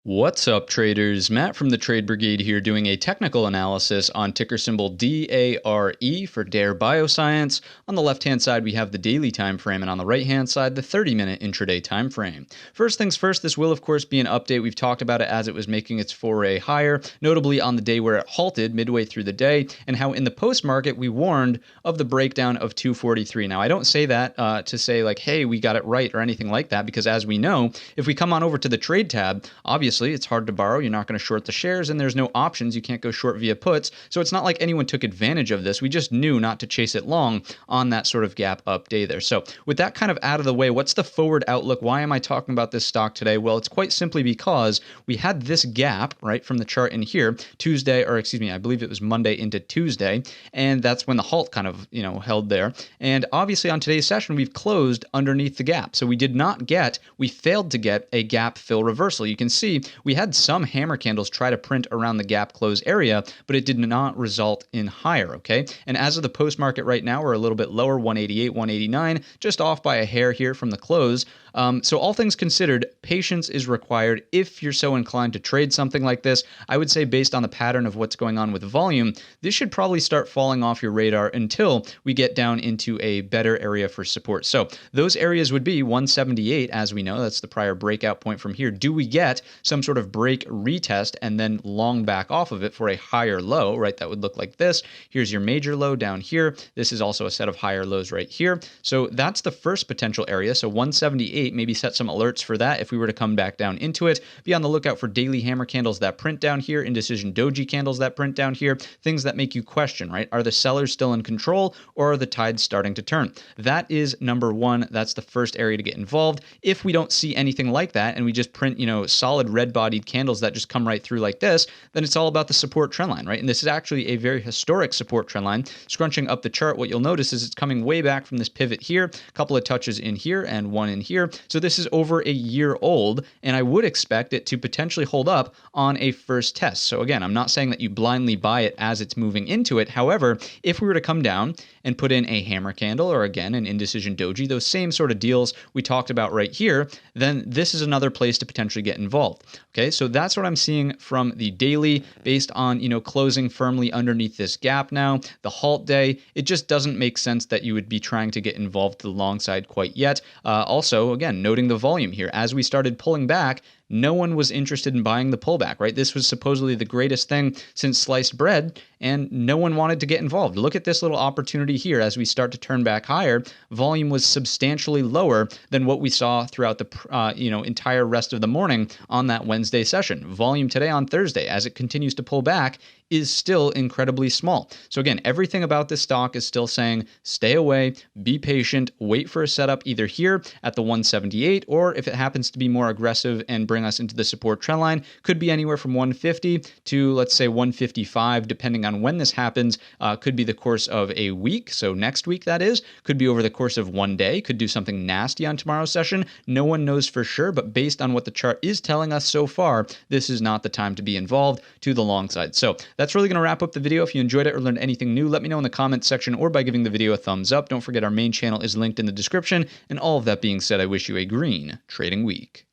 What's up, traders? Matt from the Trade Brigade here doing a technical analysis on ticker symbol DARE for Dare Bioscience. On the left-hand side, we have the daily time frame, and on the right-hand side, the 30-minute intraday time frame. First things first, this will, of course, be an update. We've talked about it as it was making its foray higher, notably on the day where it halted midway through the day, and how in the post-market, we warned of the breakdown of 243. Now, I don't say that to say, like, hey, we got it right or anything like that, because as we know, if we come on over to the Trade tab, obviously, it's hard to borrow. You're not going to short the shares, and there's no options. You can't go short via puts. So it's not like anyone took advantage of this. We just knew not to chase it long on that sort of gap up day there. So with that kind of out of the way, what's the forward outlook? Why am I talking about this stock today? Well, it's quite simply because we had this gap, right, from the chart in here, I believe it was Monday into Tuesday, and that's when the halt kind of, held there. And obviously on today's session, we've closed underneath the gap. So we failed to get a gap fill reversal. You can see we had some hammer candles try to print around the gap close area, but it did not result in higher, okay? And as of the post market right now, we're a little bit lower, 188, 189, just off by a hair here from the close. So all things considered, patience is required if you're so inclined to trade something like this. I would say based on the pattern of what's going on with volume, this should probably start falling off your radar until we get down into a better area for support. So those areas would be 178, as we know, that's the prior breakout point from here. Do we get some sort of break retest and then long back off of it for a higher low, right? That would look like this. Here's your major low down here. This is also a set of higher lows right here. So that's the first potential area. So 178, maybe set some alerts for that if we were to come back down into it. Be on the lookout for daily hammer candles that print down here, indecision doji candles that print down here, things that make you question, right? Are the sellers still in control, or are the tides starting to turn? That is number one. That's the first area to get involved. If we don't see anything like that and we just print, solid red-bodied candles that just come right through like this, then it's all about the support trend line, right? And this is actually a very historic support trend line. Scrunching up the chart, what you'll notice is it's coming way back from this pivot here, a couple of touches in here and one in here. So this is over a year old, and I would expect it to potentially hold up on a first test. So again, I'm not saying that you blindly buy it as it's moving into it. However, if we were to come down and put in a hammer candle or again an indecision doji, those same sort of deals we talked about right here, then this is another place to potentially get involved. Okay, so that's what I'm seeing from the daily based on, closing firmly underneath this gap now. The halt day, it just doesn't make sense that you would be trying to get involved to the long side quite yet. Also, again, noting the volume here. As we started pulling back, no one was interested in buying the pullback, right? This was supposedly the greatest thing since sliced bread, and no one wanted to get involved. Look at this little opportunity here as we start to turn back higher. Volume was substantially lower than what we saw throughout the entire rest of the morning on that Wednesday session. Volume today on Thursday, as it continues to pull back, is still incredibly small. So again, everything about this stock is still saying stay away, be patient, wait for a setup either here at the 178, or if it happens to be more aggressive and bring us into the support trend line, could be anywhere from 150 to let's say 155, depending on when this happens. Could be the course of a week, so next week that is, could be over the course of one day, could do something nasty on tomorrow's session. No one knows for sure, but based on what the chart is telling us so far, this is not the time to be involved to the long side. So that's really going to wrap up the video. If you enjoyed it or learned anything new, let me know in the comments section or by giving the video a thumbs up. Don't forget our main channel is linked in the description. And all of that being said, I wish you a green trading week.